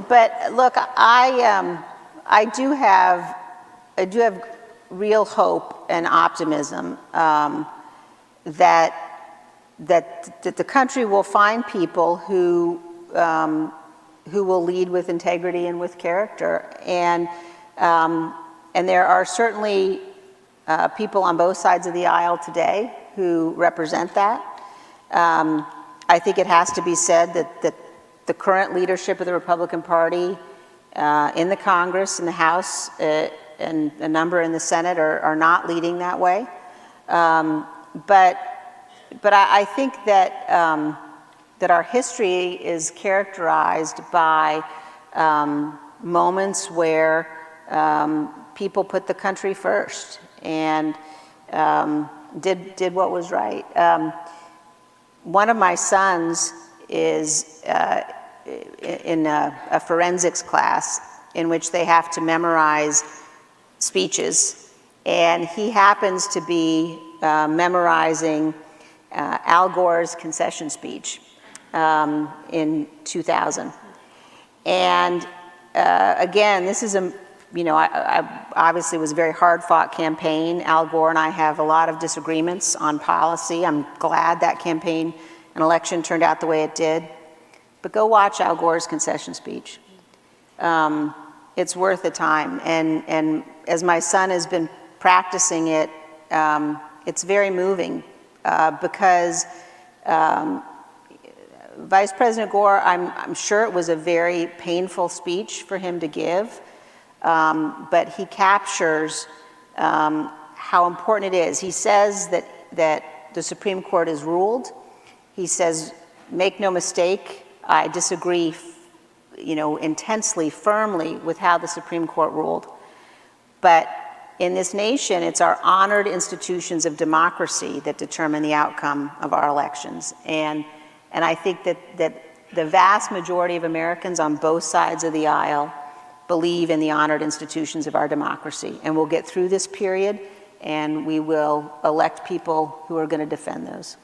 But look, I do have real hope and optimism that the country will find people who will lead with integrity and with character, and there are certainly people on both sides of the aisle today who represent that. I think it has to be said that the current leadership of the Republican Party in the Congress, in the House, and a number in the Senate are not leading that way. But I think that that our history is characterized by moments where people put the country first and did what was right. One of my sons is in a forensics class in which they have to memorize speeches, and he happens to be memorizing Al Gore's concession speech in 2000. And again, this is I obviously was a very hard-fought campaign. Al Gore and I have a lot of disagreements on policy. I'm glad that campaign and election turned out the way it did. But go watch Al Gore's concession speech. It's worth the time. And as my son has been practicing it, it's very moving because Vice President Gore, I'm sure it was a very painful speech for him to give, but he captures how important it is. He says that the Supreme Court has ruled. He says, make no mistake, I disagree, intensely, firmly with how the Supreme Court ruled. But in this nation, it's our honored institutions of democracy that determine the outcome of our elections. And I think that the vast majority of Americans on both sides of the aisle believe in the honored institutions of our democracy. And we'll get through this period, and we will elect people who are going to defend those.